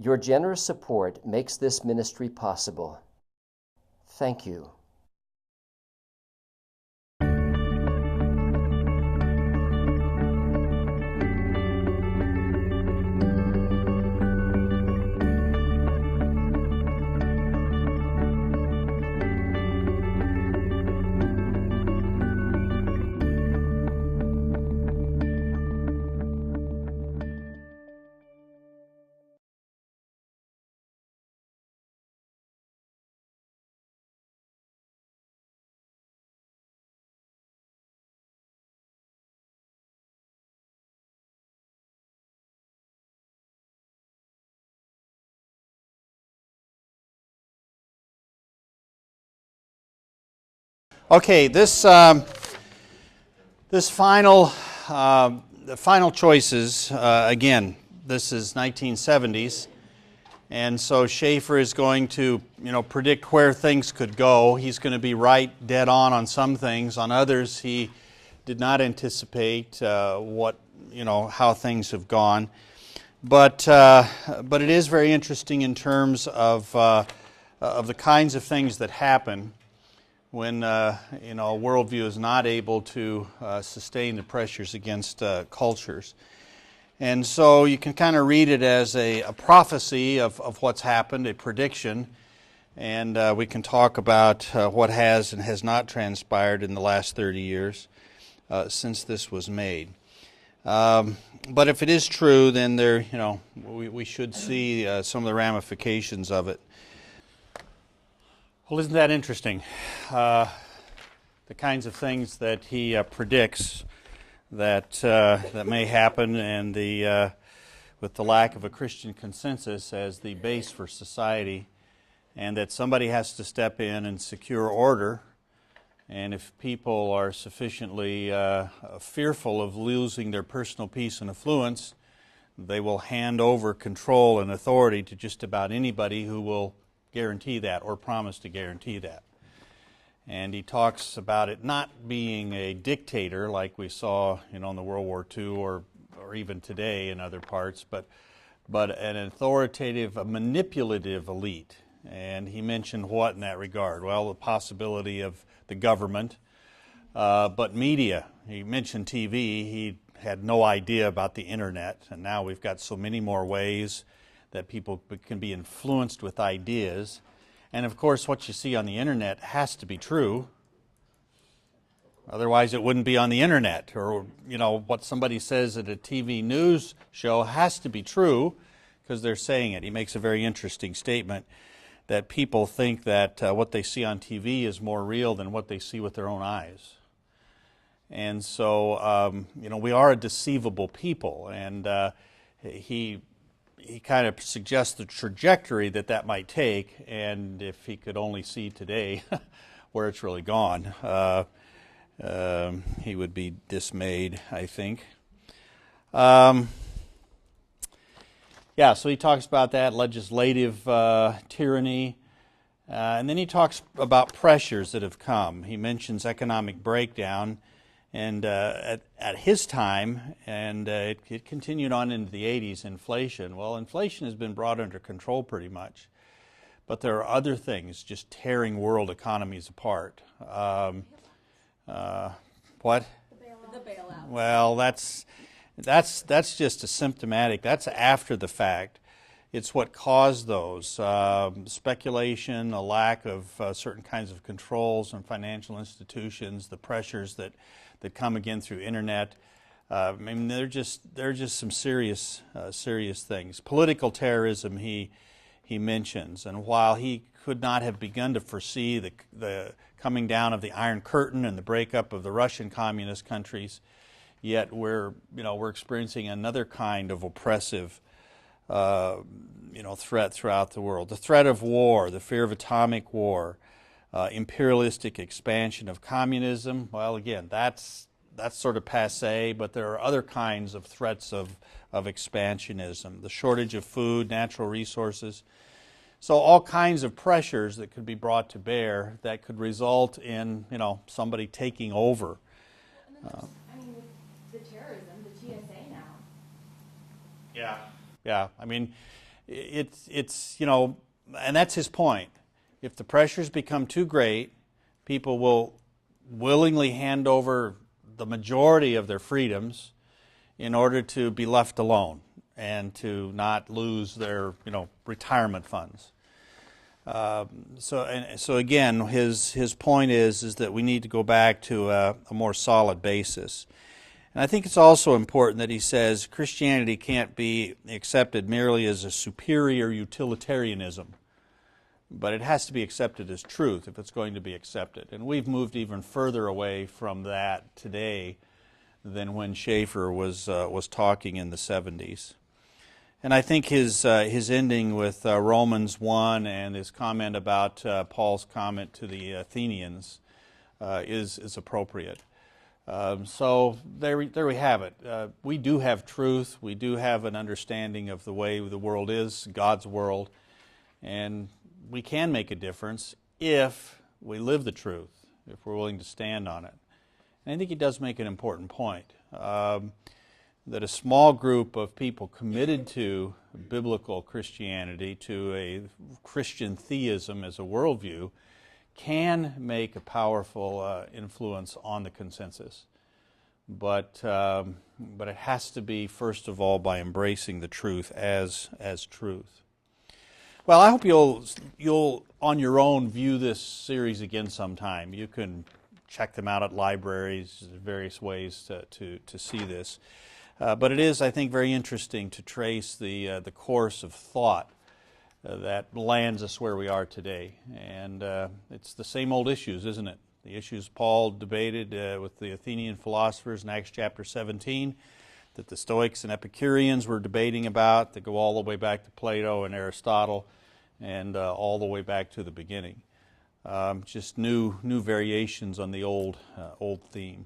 Your generous support makes this ministry possible. Thank you. Okay, this final the final choices again. This is 1970s, and so Schaeffer is going to predict where things could go. He's going to be right, dead on some things. On others, he did not anticipate how things have gone. But it is very interesting in terms of the kinds of things that happen when a worldview is not able to sustain the pressures against cultures. And so you can kind of read it as a prophecy of what's happened, a prediction, and we can talk about what has and has not transpired in the last 30 years since this was made. But if it is true, then we should see some of the ramifications of it. Well, isn't that interesting? The kinds of things that he predicts that may happen, and with the lack of a Christian consensus as the base for society, and that somebody has to step in and secure order. And if people are sufficiently fearful of losing their personal peace and affluence, they will hand over control and authority to just about anybody who will guarantee that or promise to guarantee that. And he talks about it not being a dictator like we saw in the World War II or even today in other parts, but an authoritative, a manipulative elite. And he mentioned what in that regard? Well, the possibility of the government, but media. He mentioned TV. He had no idea about the internet, and now we've got so many more ways that people can be influenced with ideas. And of course, what you see on the internet has to be true. Otherwise, it wouldn't be on the internet. Or, what somebody says at a TV news show has to be true because they're saying it. He makes a very interesting statement that people think that what they see on TV is more real than what they see with their own eyes. And so, we are a deceivable people. And he kind of suggests the trajectory that might take, and if he could only see today where it's really gone, he would be dismayed, I think. So he talks about that legislative tyranny, and then he talks about pressures that have come. He mentions economic breakdown, and at his time, and it continued on into the 80s, inflation. Well, inflation has been brought under control pretty much, but there are other things just tearing world economies apart. What? The bailout. Well, that's just a symptomatic. That's after the fact. It's what caused those. Speculation, a lack of certain kinds of controls on financial institutions, the pressures that come again through internet. They're just some serious things. Political terrorism he mentions, and while he could not have begun to foresee the coming down of the Iron Curtain and the breakup of the Russian communist countries, yet we're experiencing another kind of oppressive threat throughout the world. The threat of war, the fear of atomic war, imperialistic expansion of communism. Well, again, that's sort of passé, but there are other kinds of threats of expansionism. The shortage of food, natural resources. So all kinds of pressures that could be brought to bear that could result in somebody taking over. The terrorism, the GSA now. Yeah. it's and that's his point. If the pressures become too great, people will willingly hand over the majority of their freedoms in order to be left alone and to not lose their retirement funds. So again, his point is that we need to go back to a more solid basis. And I think it's also important that he says Christianity can't be accepted merely as a superior utilitarianism, but it has to be accepted as truth if it's going to be accepted. And we've moved even further away from that today than when Schaeffer was talking in the 70s. And I think his ending with Romans 1 and his comment about Paul's comment to the Athenians is appropriate. So there we have it. We do have truth. We do have an understanding of the way the world is, God's world, and we can make a difference if we live the truth, if we're willing to stand on it. And I think he does make an important point, that a small group of people committed to biblical Christianity, to a Christian theism as a worldview, can make a powerful influence on the consensus. But it has to be, first of all, by embracing the truth as truth. Well, I hope you'll on your own view this series again sometime. You can check them out at libraries, various ways to see this. But it is, I think, very interesting to trace the course of thought that lands us where we are today. And it's the same old issues, isn't it? The issues Paul debated with the Athenian philosophers in Acts chapter 17, that the Stoics and Epicureans were debating about, that go all the way back to Plato and Aristotle, and all the way back to the beginning. Just new variations on the old theme.